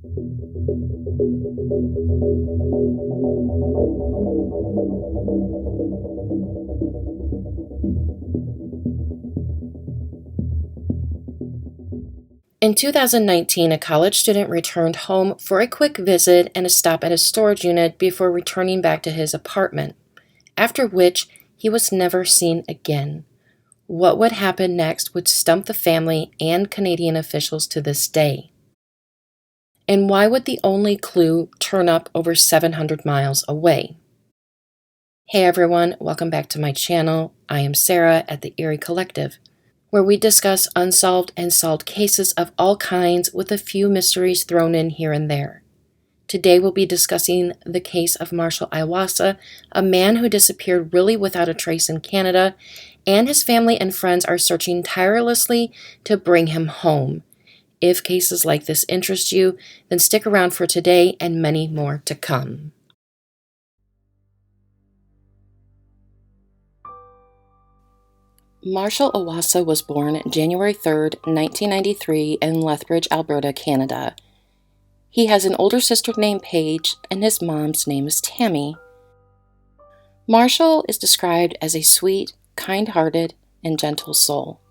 In 2019, a college student returned home for a quick visit and a stop at a storage unit before returning back to his apartment, after which he was never seen again. What would happen next would stump the family and Canadian officials to this day. And why would the only clue turn up over 700 miles away? Hey everyone, welcome back to my channel. I am Sarah at the Eerie Collective, where we discuss unsolved and solved cases of all kinds with a few mysteries thrown in here and there. Today we'll be discussing the case of Marshal Iwaasa, a man who disappeared really without a trace in Canada, and his family and friends are searching tirelessly to bring him home. If cases like this interest you, then stick around for today and many more to come. Marshal Iwaasa was born January 3, 1993 in Lethbridge, Alberta, Canada. He has an older sister named Paige, and his mom's name is Tammy. Marshal is described as a sweet, kind-hearted, and gentle soul.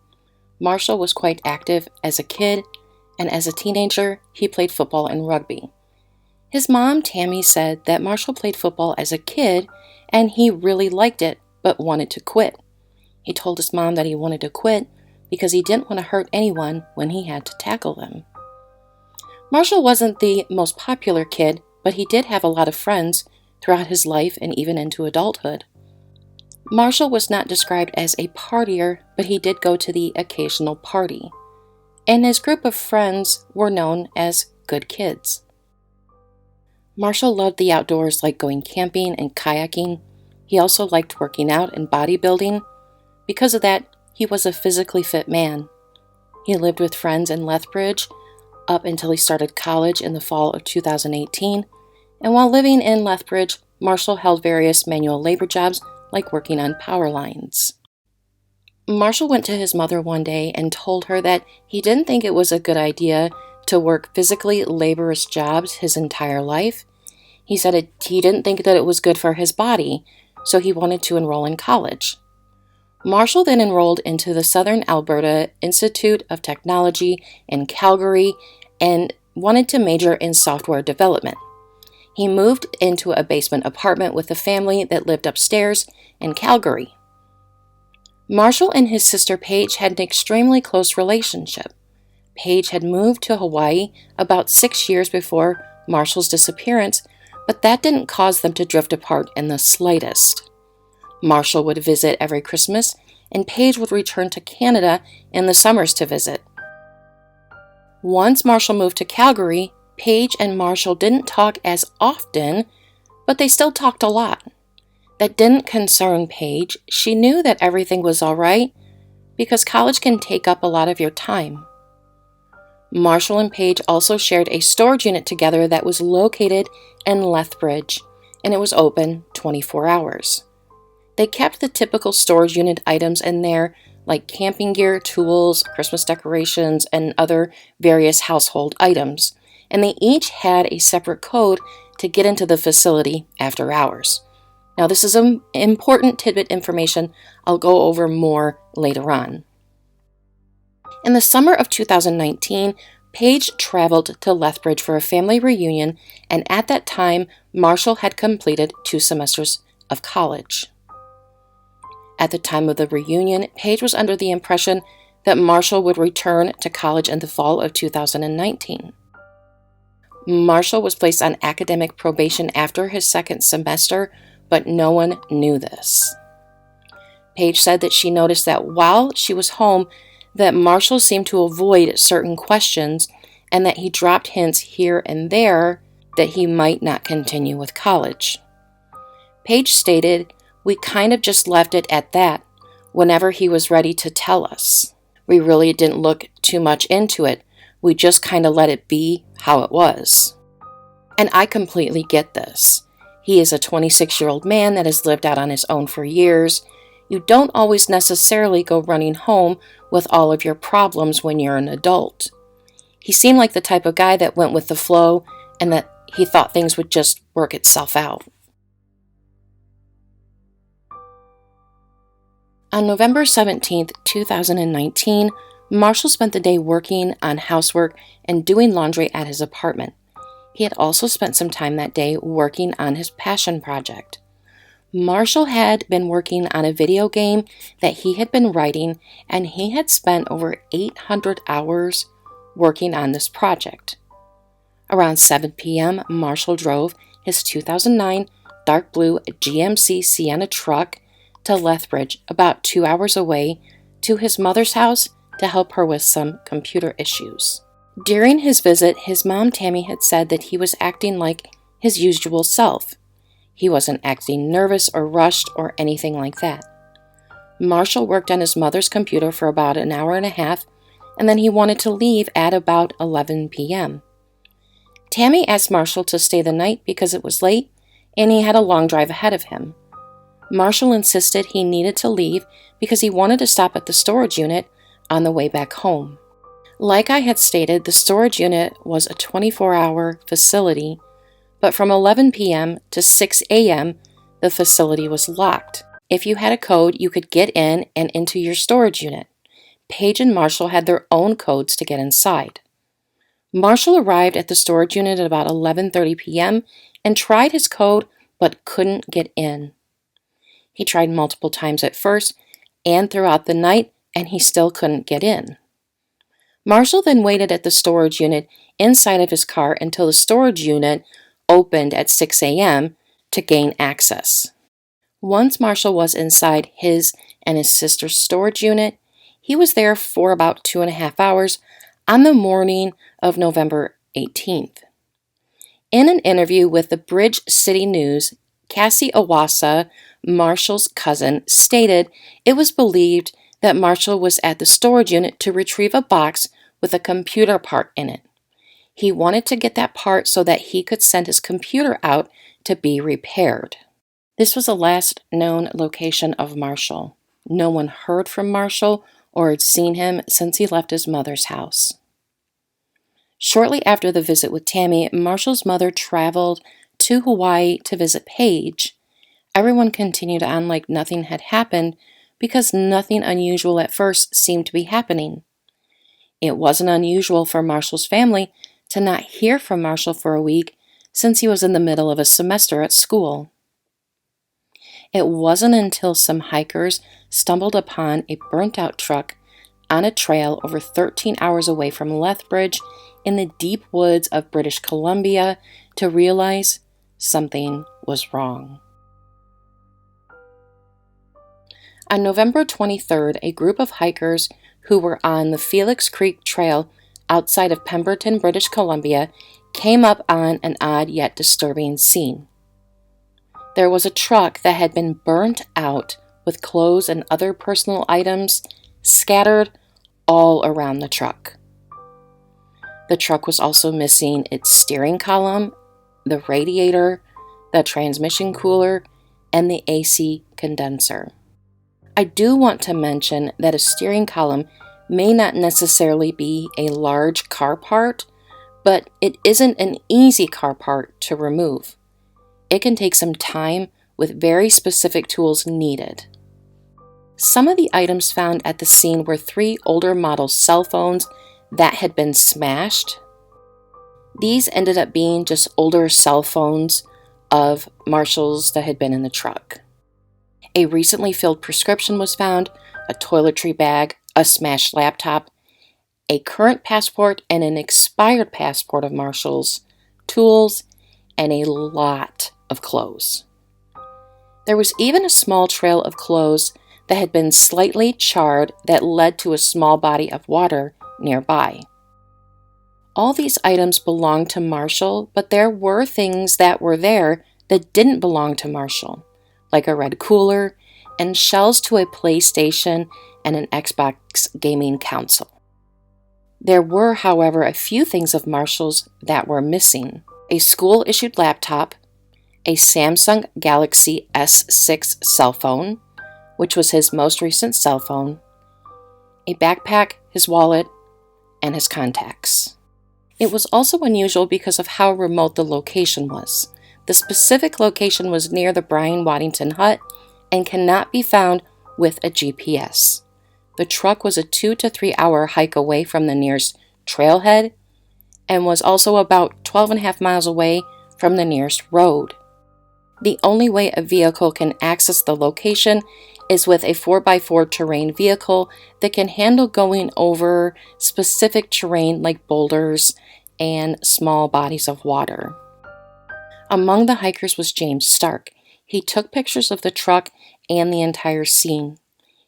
Marshal was quite active as a kid, and as a teenager, he played football and rugby. His mom, Tammy, said that Marshal played football as a kid, and he really liked it, but wanted to quit. He told his mom that he wanted to quit because he didn't want to hurt anyone when he had to tackle them. Marshal wasn't the most popular kid, but he did have a lot of friends throughout his life and even into adulthood. Marshal was not described as a partier, but he did go to the occasional party. And his group of friends were known as good kids. Marshal loved the outdoors, like going camping and kayaking. He also liked working out and bodybuilding. Because of that, he was a physically fit man. He lived with friends in Lethbridge up until he started college in the fall of 2018, and while living in Lethbridge, Marshal held various manual labor jobs like working on power lines. Marshal went to his mother one day and told her that he didn't think it was a good idea to work physically laborious jobs his entire life. He said he didn't think that it was good for his body, so he wanted to enroll in college. Marshal then enrolled into the Southern Alberta Institute of Technology in Calgary and wanted to major in software development. He moved into a basement apartment with a family that lived upstairs in Calgary. Marshal and his sister Paige had an extremely close relationship. Paige had moved to Hawaii about 6 years before Marshal's disappearance, but that didn't cause them to drift apart in the slightest. Marshal would visit every Christmas, and Paige would return to Canada in the summers to visit. Once Marshal moved to Calgary, Paige and Marshal didn't talk as often, but they still talked a lot. That didn't concern Paige. She knew that everything was all right because college can take up a lot of your time. Marshal and Paige also shared a storage unit together that was located in Lethbridge, and it was open 24 hours. They kept the typical storage unit items in there, like camping gear, tools, Christmas decorations, and other various household items, and they each had a separate code to get into the facility after hours. Now, this is an important tidbit information I'll go over more later on. In the summer of 2019, Paige traveled to Lethbridge for a family reunion, and at that time, Marshal had completed 2 semesters of college. At the time of the reunion, Paige was under the impression that Marshal would return to college in the fall of 2019. Marshal was placed on academic probation after his 2nd semester, but no one knew this. Paige said that she noticed that while she was home, that Marshal seemed to avoid certain questions and that he dropped hints here and there that he might not continue with college. Paige stated, "We kind of just left it at that whenever he was ready to tell us. We really didn't look too much into it. We just kind of let it be how it was." And I completely get this. He is a 26-year-old man that has lived out on his own for years. You don't always necessarily go running home with all of your problems when you're an adult. He seemed like the type of guy that went with the flow and that he thought things would just work itself out. On November 17th, 2019, Marshall spent the day working on housework and doing laundry at his apartment. He had also spent some time that day working on his passion project. Marshall had been working on a video game that he had been writing, and he had spent over 800 hours working on this project. Around 7 p.m., Marshall drove his 2009 dark blue GMC Sienna truck to Lethbridge, about 2 hours away, to his mother's house to help her with some computer issues. During his visit, his mom Tammy had said that he was acting like his usual self. He wasn't acting nervous or rushed or anything like that. Marshall worked on his mother's computer for about an hour and a half, and then he wanted to leave at about 11 p.m. Tammy asked Marshall to stay the night because it was late and he had a long drive ahead of him. Marshall insisted he needed to leave because he wanted to stop at the storage unit on the way back home. Like I had stated, the storage unit was a 24-hour facility, but from 11 p.m. to 6 a.m., the facility was locked. If you had a code, you could get in and into your storage unit. Paige and Marshall had their own codes to get inside. Marshall arrived at the storage unit at about 11:30 p.m. and tried his code but couldn't get in. He tried multiple times at first and throughout the night, and he still couldn't get in. Marshall then waited at the storage unit inside of his car until the storage unit opened at 6 a.m. to gain access. Once Marshall was inside his and his sister's storage unit, he was there for about 2.5 hours on the morning of November 18th. In an interview with the Bridge City News, Cassie Iwaasa, Marshall's cousin, stated it was believed that Marshall was at the storage unit to retrieve a box with a computer part in it. He wanted to get that part so that he could send his computer out to be repaired. This was the last known location of Marshall. No one heard from Marshall or had seen him since he left his mother's house. Shortly after the visit with Tammy, Marshall's mother traveled to Hawaii to visit Paige. Everyone continued on like nothing had happened because nothing unusual at first seemed to be happening. It wasn't unusual for Marshall's family to not hear from Marshall for a week since he was in the middle of a semester at school. It wasn't until some hikers stumbled upon a burnt-out truck on a trail over 13 hours away from Lethbridge in the deep woods of British Columbia to realize something was wrong. On November 23rd, a group of hikers who were on the Felix Creek Trail outside of Pemberton, British Columbia, came up on an odd yet disturbing scene. There was a truck that had been burnt out with clothes and other personal items scattered all around the truck. The truck was also missing its steering column, the radiator, the transmission cooler, and the AC condenser. I do want to mention that a steering column may not necessarily be a large car part, but it isn't an easy car part to remove. It can take some time with very specific tools needed. Some of the items found at the scene were 3 older model cell phones that had been smashed. These ended up being just older cell phones of Marshall's that had been in the truck. A recently filled prescription was found, a toiletry bag, a smashed laptop, a current passport and an expired passport of Marshall's, tools, and a lot of clothes. There was even a small trail of clothes that had been slightly charred that led to a small body of water nearby. All these items belonged to Marshall, but there were things that were there that didn't belong to Marshall, like a red cooler and shells to a PlayStation and an Xbox gaming console. There were, however, a few things of Marshall's that were missing: a school-issued laptop, a Samsung Galaxy S6 cell phone, which was his most recent cell phone, a backpack, his wallet, and his contacts. It was also unusual because of how remote the location was. The specific location was near the Brian Waddington hut and cannot be found with a GPS. The truck was a 2 to 3 hour hike away from the nearest trailhead and was also about 12.5 miles away from the nearest road. The only way a vehicle can access the location is with a 4x4 terrain vehicle that can handle going over specific terrain like boulders and small bodies of water. Among the hikers was James Stark. He took pictures of the truck and the entire scene.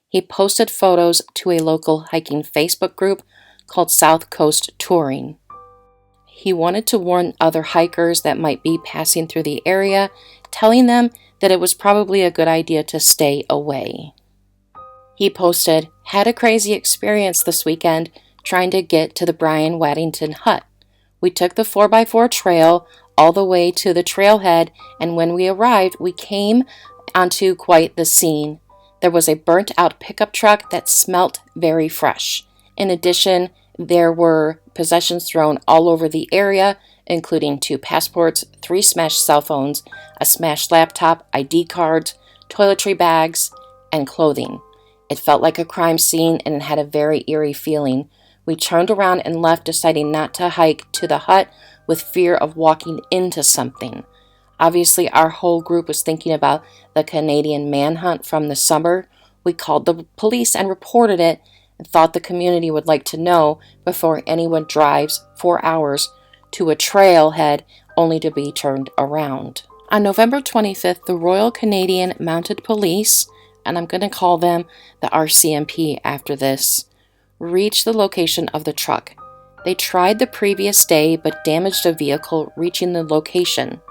He posted photos to a local hiking Facebook group called South Coast Touring. He wanted to warn other hikers that might be passing through the area, telling them that it was probably a good idea to stay away. He posted, "Had a crazy experience this weekend trying to get to the Brian Waddington hut. We took the 4x4 trail all the way to the trailhead, and when we arrived, we came onto quite the scene. There was a burnt-out pickup truck that smelt very fresh. In addition, there were possessions thrown all over the area, including 2 passports, 3 smashed cell phones, a smashed laptop, ID cards, toiletry bags, and clothing. It felt like a crime scene and it had a very eerie feeling. We turned around and left, deciding not to hike to the hut with fear of walking into something. Obviously, our whole group was thinking about the Canadian manhunt from the summer. We called the police and reported it and thought the community would like to know before anyone drives 4 hours to a trailhead only to be turned around." On November 25th, the Royal Canadian Mounted Police, and I'm going to call them the RCMP after this, reached the location of the truck. They tried the previous day but damaged a vehicle reaching the location.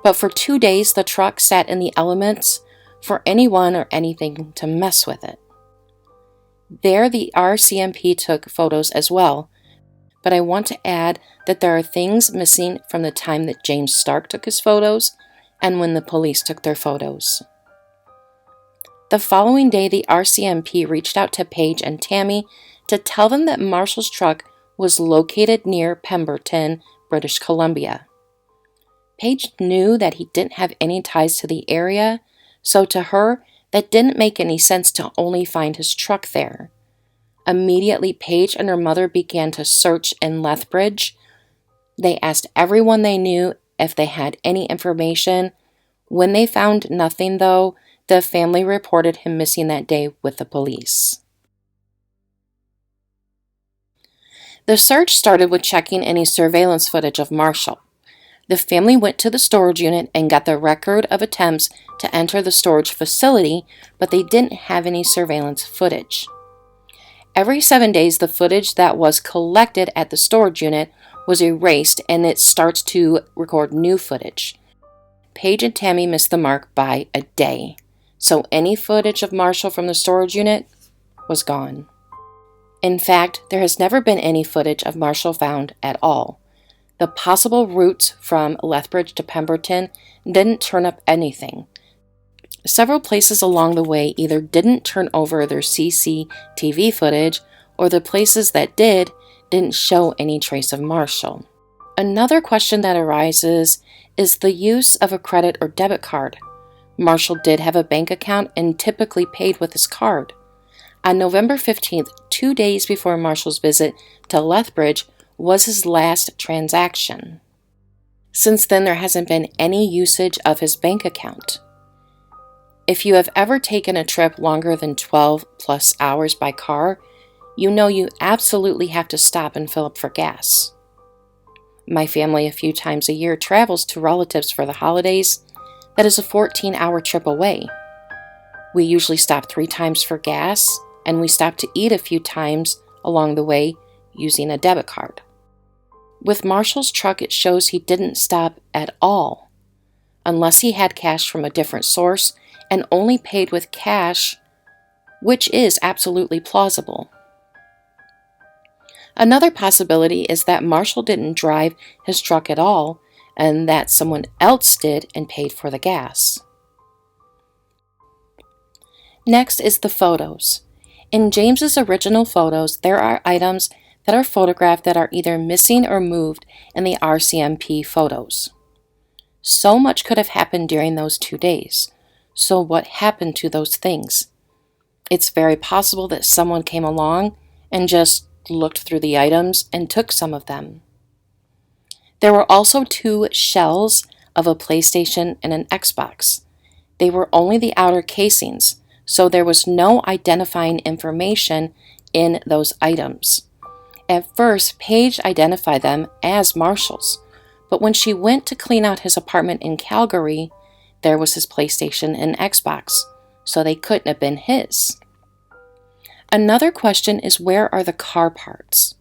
But for 2 days, the truck sat in the elements for anyone or anything to mess with it. There, the RCMP took photos as well, but I want to add that there are things missing from the time that James Stark took his photos and when the police took their photos. The following day, the RCMP reached out to Paige and Tammy to tell them that Marshal's truck was located near Pemberton, British Columbia. Paige knew that he didn't have any ties to the area, so to her, that didn't make any sense to only find his truck there. Immediately, Paige and her mother began to search in Lethbridge. They asked everyone they knew if they had any information. When they found nothing, though, the family reported him missing that day with the police. The search started with checking any surveillance footage of Marshal. The family went to the storage unit and got the record of attempts to enter the storage facility, but they didn't have any surveillance footage. Every 7 days, the footage that was collected at the storage unit was erased and it starts to record new footage. Paige and Tammy missed the mark by a day, so any footage of Marshal from the storage unit was gone. In fact, there has never been any footage of Marshal found at all. The possible routes from Lethbridge to Pemberton didn't turn up anything. Several places along the way either didn't turn over their CCTV footage, or the places that didn't show any trace of Marshal. Another question that arises is the use of a credit or debit card. Marshal did have a bank account and typically paid with his card. On November 15th, 2 days before Marshal's visit to Lethbridge, was his last transaction. Since then, there hasn't been any usage of his bank account. If you have ever taken a trip longer than 12 plus hours by car, you know you absolutely have to stop and fill up for gas. My family a few times a year travels to relatives for the holidays. That is a 14-hour trip away. We usually stop 3 times for gas, and we stop to eat a few times along the way using a debit card. With Marshal's truck, it shows he didn't stop at all, unless he had cash from a different source and only paid with cash, which is absolutely plausible. Another possibility is that Marshal didn't drive his truck at all and that someone else did and paid for the gas. Next is the photos. In James's original photos, there are items that are photographed that are either missing or moved in the RCMP photos. So much could have happened during those 2 days. So what happened to those things? It's very possible that someone came along and just looked through the items and took some of them. There were also 2 shells of a PlayStation and an Xbox. They were only the outer casings, so there was no identifying information in those items. At first, Paige identified them as Marshal's, but when she went to clean out his apartment in Calgary, there was his PlayStation and Xbox, so they couldn't have been his. Another question is, where are the car parts?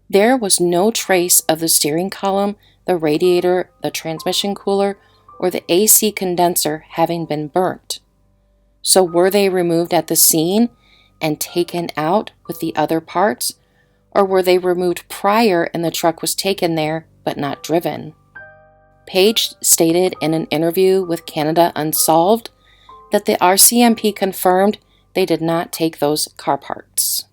There was no trace of the steering column, the radiator, the transmission cooler, or the AC condenser having been burnt. So were they removed at the scene and taken out with the other parts, or were they removed prior and the truck was taken there but not driven? Paige stated in an interview with Canada Unsolved that the RCMP confirmed they did not take those car parts.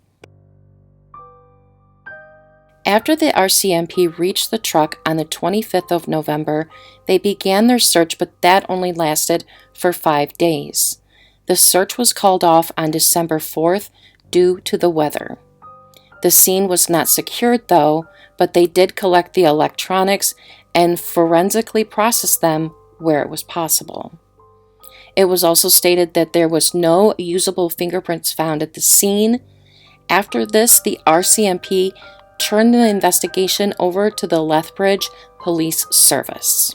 After the RCMP reached the truck on the 25th of November, they began their search, but that only lasted for 5 days. The search was called off on December 4th due to the weather. The scene was not secured though, but they did collect the electronics and forensically process them where it was possible. It was also stated that there was no usable fingerprints found at the scene. After this, the RCMP turned the investigation over to the Lethbridge Police Service.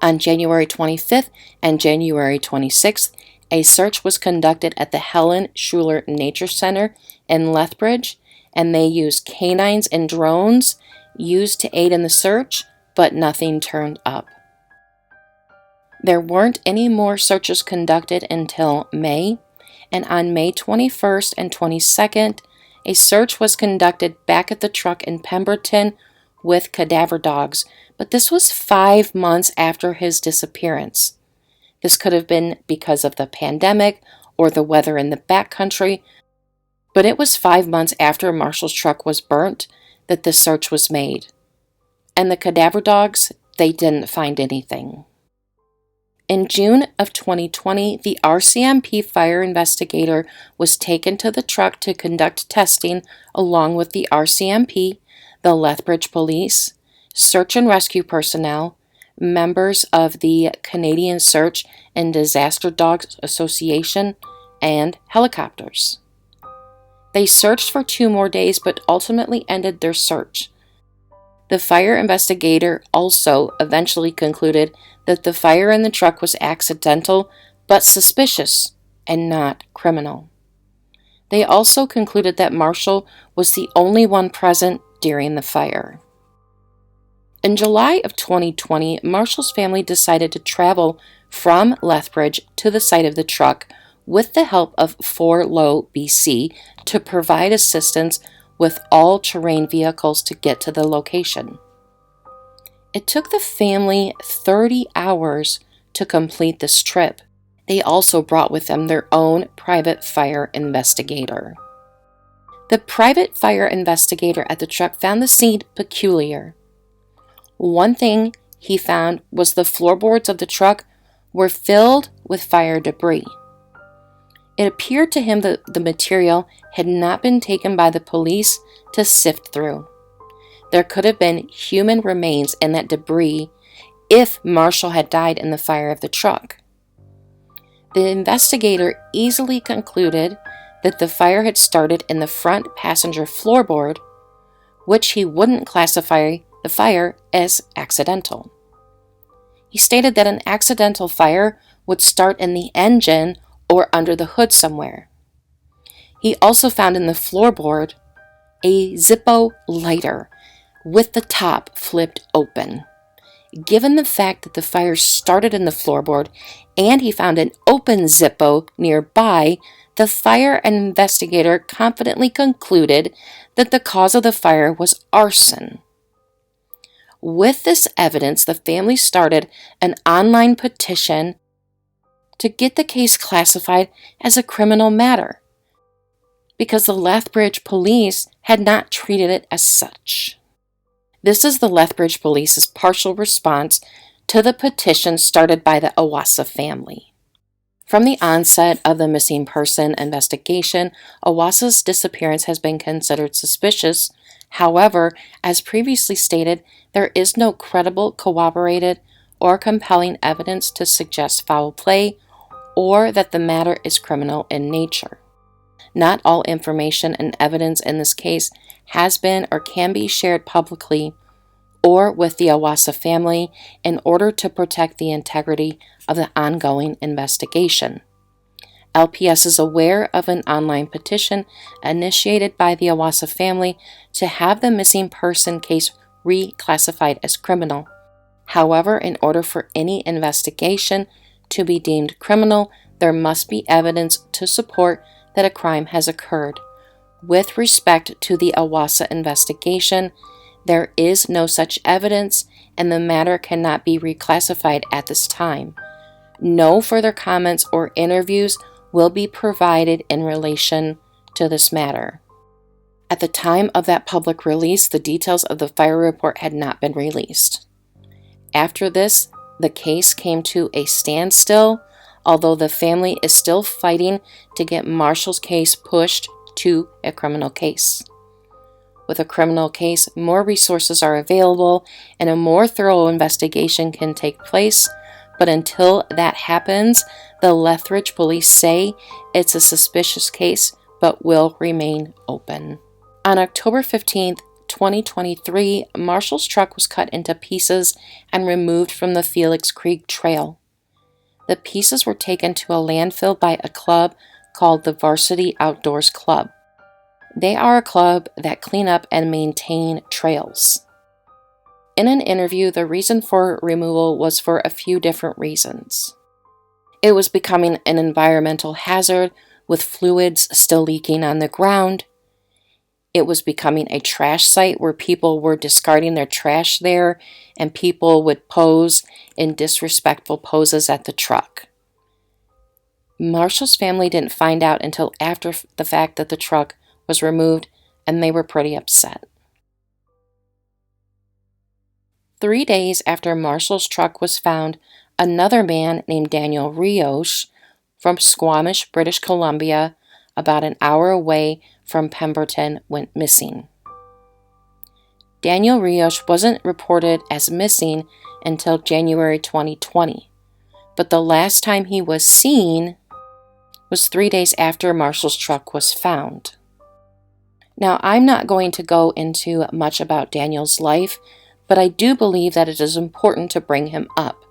On January 25th and January 26th, a search was conducted at the Helen Schuler Nature Center in Lethbridge, and they used canines and drones used to aid in the search, but nothing turned up. There weren't any more searches conducted until May, and on May 21st and 22nd, a search was conducted back at the truck in Pemberton with cadaver dogs, but this was 5 months after his disappearance. This could have been because of the pandemic or the weather in the backcountry, but it was 5 months after Marshal's truck was burnt that the search was made. And the cadaver dogs, they didn't find anything. In June of 2020, the RCMP fire investigator was taken to the truck to conduct testing along with the RCMP, the Lethbridge Police, search and rescue personnel, members of the Canadian Search and Disaster Dogs Association, and helicopters. They searched for 2 more days but ultimately ended their search. The fire investigator also eventually concluded that the fire in the truck was accidental but suspicious and not criminal. They also concluded that Marshal was the only one present during the fire. In July of 2020, Marshal's family decided to travel from Lethbridge to the site of the truck with the help of 4 Low, BC, to provide assistance with all-terrain vehicles to get to the location. It took the family 30 hours to complete this trip. They also brought with them their own private fire investigator. The private fire investigator at the truck found the scene peculiar. One thing he found was the floorboards of the truck were filled with fire debris. It appeared to him that the material had not been taken by the police to sift through. There could have been human remains in that debris if Marshal had died in the fire of the truck. The investigator easily concluded that the fire had started in the front passenger floorboard, which he wouldn't classify the fire as accidental. He stated that an accidental fire would start in the engine or under the hood somewhere. He also found in the floorboard a Zippo lighter with the top flipped open. Given the fact that the fire started in the floorboard and he found an open Zippo nearby, the fire investigator confidently concluded that the cause of the fire was arson. With this evidence, the family started an online petition to get the case classified as a criminal matter, because the Lethbridge police had not treated it as such. This is the Lethbridge police's partial response to the petition started by the Iwaasa family. From the onset of the missing person investigation, Iwaasa's disappearance has been considered suspicious. However, as previously stated, there is no credible, corroborated, or compelling evidence to suggest foul play or that the matter is criminal in nature. Not all information and evidence in this case has been or can be shared publicly or with the Iwaasa family in order to protect the integrity of the ongoing investigation. LPS is aware of an online petition initiated by the Iwaasa family to have the missing person case reclassified as criminal. However, in order for any investigation to be deemed criminal, there must be evidence to support that a crime has occurred. With respect to the Iwaasa investigation, there is no such evidence and the matter cannot be reclassified at this time. No further comments or interviews will be provided in relation to this matter. At the time of that public release, the details of the fire report had not been released. After this, the case came to a standstill, although the family is still fighting to get Marshal's case pushed to a criminal case. With a criminal case, more resources are available and a more thorough investigation can take place, but until that happens, the Lethbridge police say it's a suspicious case but will remain open. On October 15th, 2023, Marshal's truck was cut into pieces and removed from the Felix Creek Trail. The pieces were taken to a landfill by a club called the Varsity Outdoors Club. They are a club that clean up and maintain trails. In an interview, the reason for removal was for a few different reasons. It was becoming an environmental hazard with fluids still leaking on the ground. It was becoming a trash site where people were discarding their trash there and people would pose in disrespectful poses at the truck. Marshal's family didn't find out until after the fact that the truck was removed and they were pretty upset. 3 days after Marshal's truck was found, another man named Daniel Rios from Squamish, British Columbia, about an hour away from Pemberton, went missing. Daniel Rios wasn't reported as missing until January 2020, but the last time he was seen was 3 days after Marshal's truck was found. Now, I'm not going to go into much about Daniel's life, but I do believe that it is important to bring him up.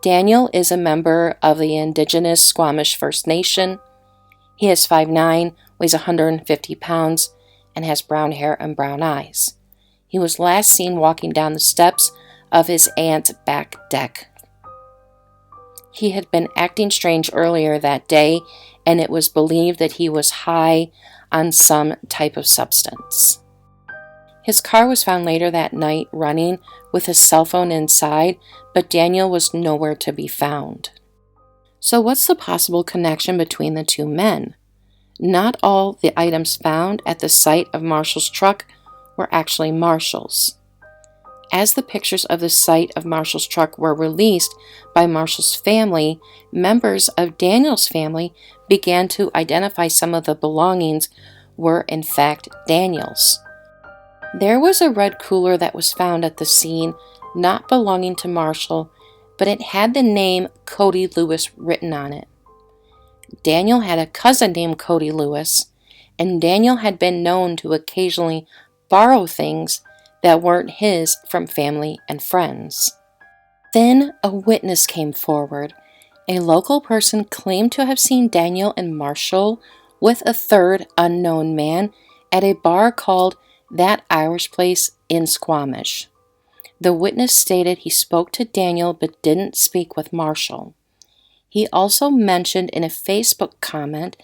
Daniel is a member of the indigenous Squamish First Nation. He is 5'9", weighs 150 pounds, and has brown hair and brown eyes. He was last seen walking down the steps of his aunt's back deck. He had been acting strange earlier that day, and it was believed that he was high on some type of substance. His car was found later that night running with his cell phone inside, but Daniel was nowhere to be found. So what's the possible connection between the two men? Not all the items found at the site of Marshal's truck were actually Marshal's. As the pictures of the site of Marshal's truck were released by Marshal's family, members of Daniel's family began to identify some of the belongings were in fact Daniel's. There was a red cooler that was found at the scene, not belonging to Marshal, but it had the name Cody Lewis written on it. Daniel had a cousin named Cody Lewis, and Daniel had been known to occasionally borrow things that weren't his from family and friends. Then a witness came forward. A local person claimed to have seen Daniel and Marshal with a third unknown man at a bar called That Irish Place in Squamish. The witness stated he spoke to Daniel but didn't speak with Marshal. He also mentioned in a Facebook comment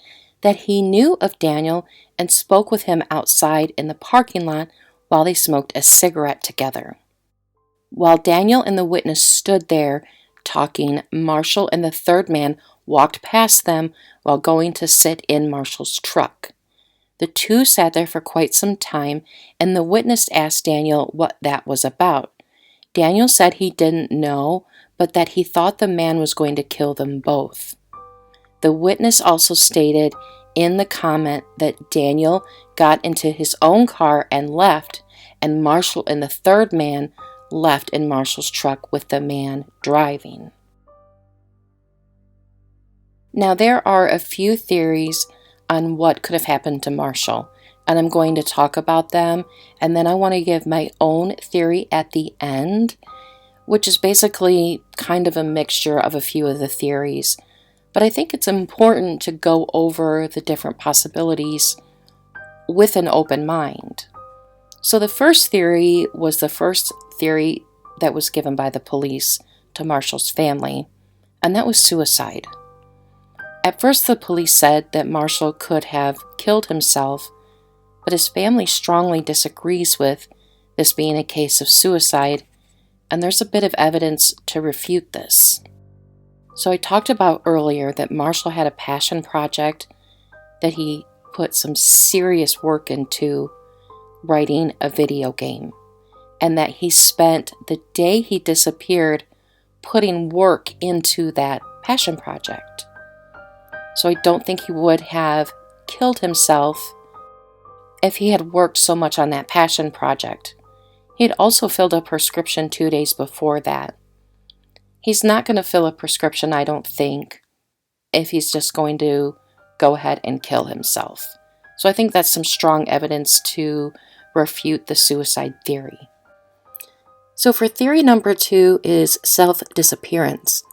that he knew of Daniel and spoke with him outside in the parking lot while they smoked a cigarette together. While Daniel and the witness stood there talking, Marshal and the third man walked past them while going to sit in Marshal's truck. The two sat there for quite some time, and the witness asked Daniel what that was about. Daniel said he didn't know, but that he thought the man was going to kill them both. The witness also stated in the comment that Daniel got into his own car and left, and Marshall and the third man left in Marshall's truck with the man driving. Now, there are a few theories on what could have happened to Marshall, and I'm going to talk about them, and then I want to give my own theory at the end, which is basically kind of a mixture of a few of the theories. But I think it's important to go over the different possibilities with an open mind. So the first theory was the first theory that was given by the police to Marshall's family, and that was suicide. At first, the police said that Marshall could have killed himself, but his family strongly disagrees with this being a case of suicide, and there's a bit of evidence to refute this. So I talked about earlier that Marshall had a passion project that he put some serious work into writing a video game, and that he spent the day he disappeared putting work into that passion project. So I don't think he would have killed himself if he had worked so much on that passion project. He had also filled a prescription 2 days before that. He's not going to fill a prescription, I don't think, if he's just going to go ahead and kill himself. So I think that's some strong evidence to refute the suicide theory. So for theory number 2 is self-disappearance.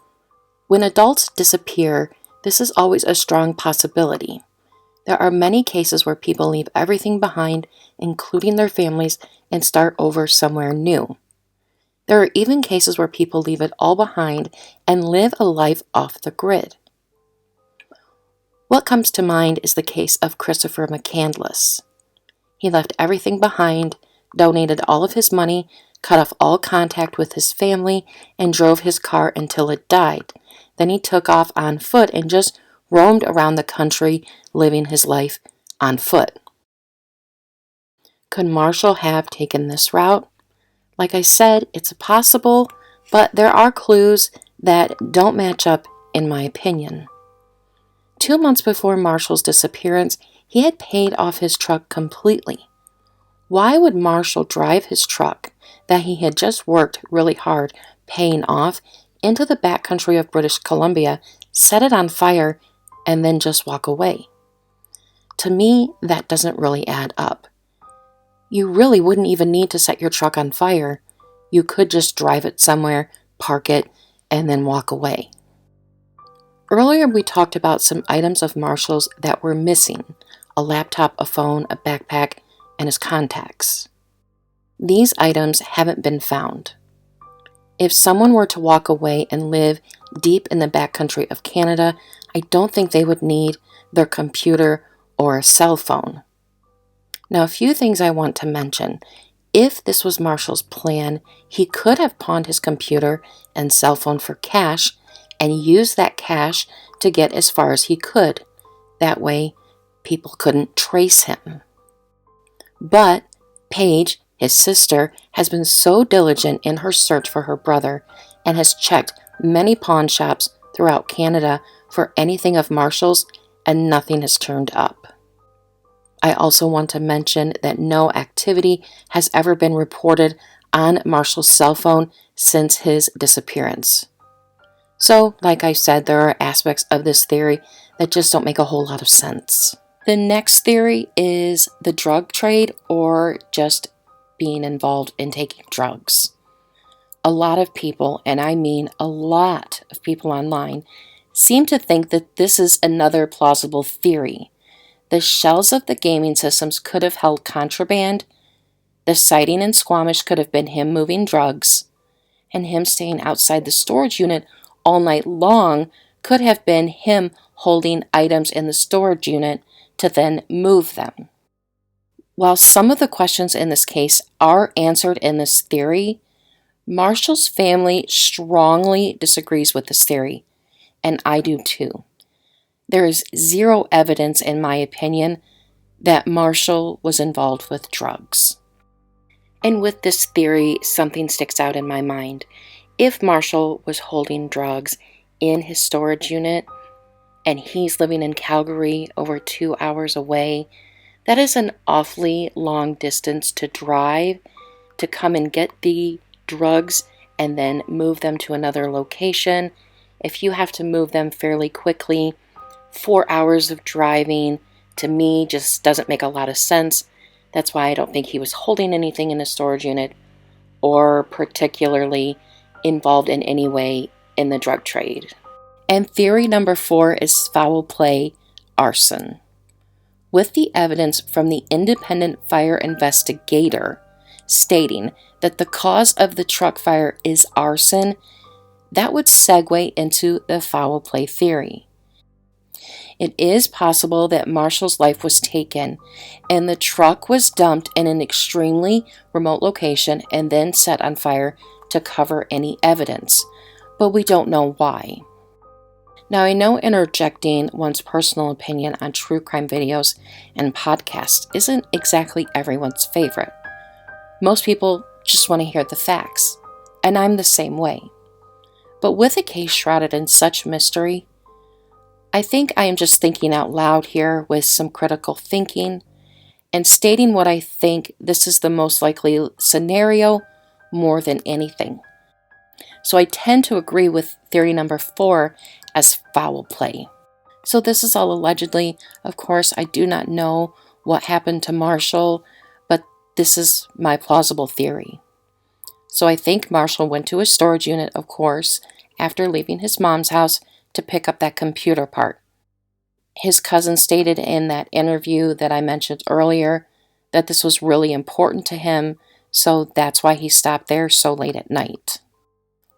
When adults disappear, this is always a strong possibility. There are many cases where people leave everything behind, including their families, and start over somewhere new. There are even cases where people leave it all behind and live a life off the grid. What comes to mind is the case of Christopher McCandless. He left everything behind, donated all of his money, cut off all contact with his family, and drove his car until it died. Then he took off on foot and just roamed around the country, living his life on foot. Could Marshall have taken this route? Like I said, it's possible, but there are clues that don't match up in my opinion. 2 months before Marshall's disappearance, he had paid off his truck completely. Why would Marshall drive his truck that he had just worked really hard paying off into the backcountry of British Columbia, set it on fire, and then just walk away? To me, that doesn't really add up. You really wouldn't even need to set your truck on fire. You could just drive it somewhere, park it, and then walk away. Earlier we talked about some items of Marshall's that were missing: a laptop, a phone, a backpack, and his contacts. These items haven't been found. If someone were to walk away and live deep in the backcountry of Canada, I don't think they would need their computer or a cell phone. Now, a few things I want to mention. If this was Marshall's plan, he could have pawned his computer and cell phone for cash and used that cash to get as far as he could. That way, people couldn't trace him. But Paige, his sister, has been so diligent in her search for her brother and has checked many pawn shops throughout Canada for anything of Marshall's, and nothing has turned up. I also want to mention that no activity has ever been reported on Marshall's cell phone since his disappearance. So, like I said, there are aspects of this theory that just don't make a whole lot of sense. The next theory is the drug trade, or just being involved in taking drugs. A lot of people, and I mean a lot of people online, seem to think that this is another plausible theory. The shells of the gaming systems could have held contraband, the sighting in Squamish could have been him moving drugs, and him staying outside the storage unit all night long could have been him holding items in the storage unit to then move them. While some of the questions in this case are answered in this theory, Marshall's family strongly disagrees with this theory, and I do too. There is zero evidence, in my opinion, that Marshal was involved with drugs. And with this theory, something sticks out in my mind. If Marshal was holding drugs in his storage unit and he's living in Calgary, over 2 hours away, that is an awfully long distance to drive to come and get the drugs and then move them to another location. If you have to move them fairly quickly, 4 hours of driving to me just doesn't make a lot of sense. That's why I don't think he was holding anything in a storage unit or particularly involved in any way in the drug trade. And theory number 4 is foul play, arson. With the evidence from the independent fire investigator stating that the cause of the truck fire is arson, that would segue into the foul play theory. It is possible that Marshal's life was taken and the truck was dumped in an extremely remote location and then set on fire to cover any evidence, but we don't know why. Now, I know interjecting one's personal opinion on true crime videos and podcasts isn't exactly everyone's favorite. Most people just want to hear the facts, and I'm the same way. But with a case shrouded in such mystery, I think I am just thinking out loud here with some critical thinking and stating what I think this is the most likely scenario more than anything. So I tend to agree with theory number 4 as foul play. So this is all allegedly. Of course, I do not know what happened to Marshal, but this is my plausible theory. So I think Marshal went to his storage unit, of course, after leaving his mom's house to pick up that computer part. His cousin stated in that interview that I mentioned earlier that this was really important to him, so that's why he stopped there so late at night.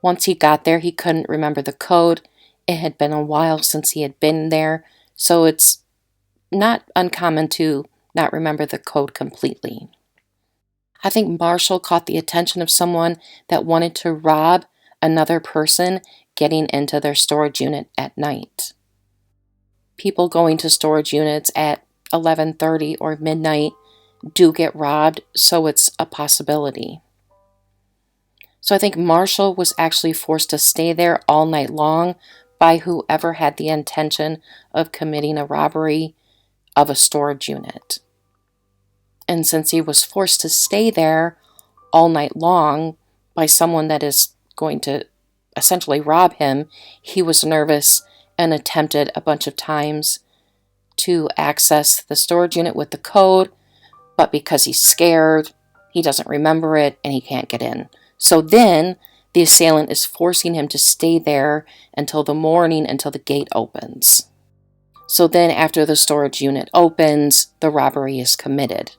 Once he got there, he couldn't remember the code. It had been a while since he had been there, so it's not uncommon to not remember the code completely. I think Marshal caught the attention of someone that wanted to rob another person getting into their storage unit at night. People going to storage units at 11:30 or midnight do get robbed, so it's a possibility. So I think Marshal was actually forced to stay there all night long by whoever had the intention of committing a robbery of a storage unit. And since he was forced to stay there all night long by someone that is going to essentially rob him, he was nervous and attempted a bunch of times to access the storage unit with the code, but because he's scared, he doesn't remember it and he can't get in. So then the assailant is forcing him to stay there until the morning, until the gate opens. So then after the storage unit opens, the robbery is committed.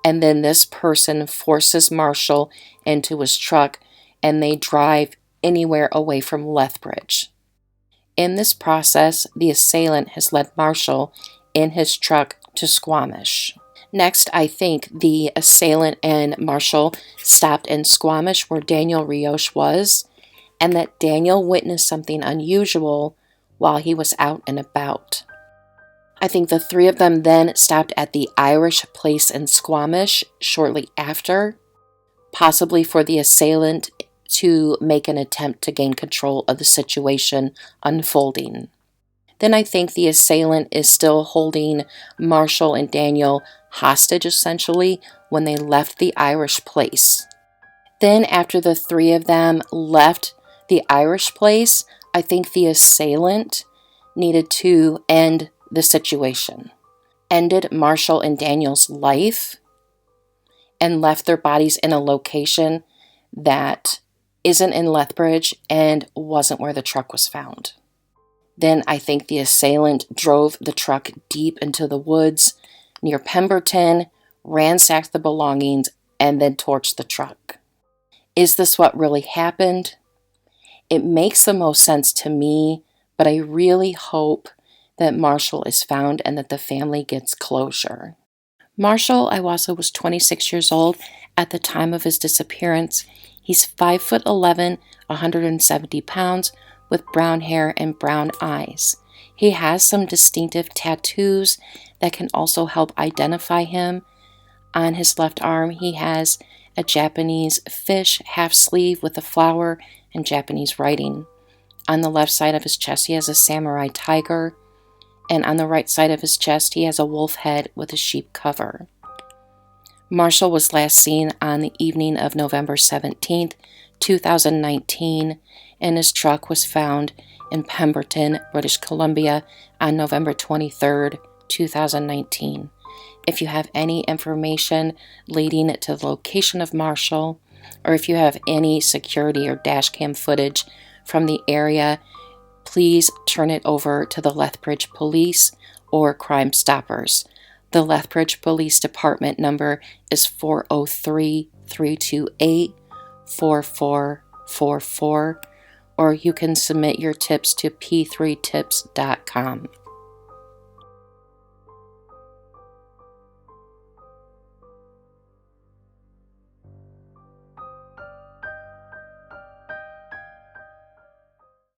And then this person forces Marshal into his truck and they drive anywhere away from Lethbridge. In this process, the assailant has led Marshal in his truck to Squamish. Next, I think the assailant and Marshal stopped in Squamish where Daniel Rioche was, and that Daniel witnessed something unusual while he was out and about. I think the three of them then stopped at the Irish place in Squamish shortly after, possibly for the assailant to make an attempt to gain control of the situation unfolding. Then I think the assailant is still holding Marshal and Daniel hostage, essentially, when they left the Irish place. Then after the three of them left the Irish place, I think the assailant needed to end the situation, ended Marshal and Daniel's life, and left their bodies in a location that isn't in Lethbridge and wasn't where the truck was found. Then I think the assailant drove the truck deep into the woods near Pemberton, ransacked the belongings, and then torched the truck. Is this what really happened? It makes the most sense to me, but I really hope that Marshal is found and that the family gets closure. Marshal Iwaasa was 26 years old at the time of his disappearance. He's 5'11", 170 pounds, with brown hair and brown eyes. He has some distinctive tattoos that can also help identify him. On his left arm, he has a Japanese fish half sleeve with a flower and Japanese writing. On the left side of his chest, he has a samurai tiger. And on the right side of his chest, he has a wolf head with a sheep cover. Marshal was last seen on the evening of November 17th, 2019, and his truck was found in Pemberton, British Columbia on November 23rd, 2019. If you have any information leading to the location of Marshal, or if you have any security or dash cam footage from the area, please turn it over to the Lethbridge Police or Crime Stoppers. The Lethbridge Police Department number is 403-328-4444, or you can submit your tips to p3tips.com.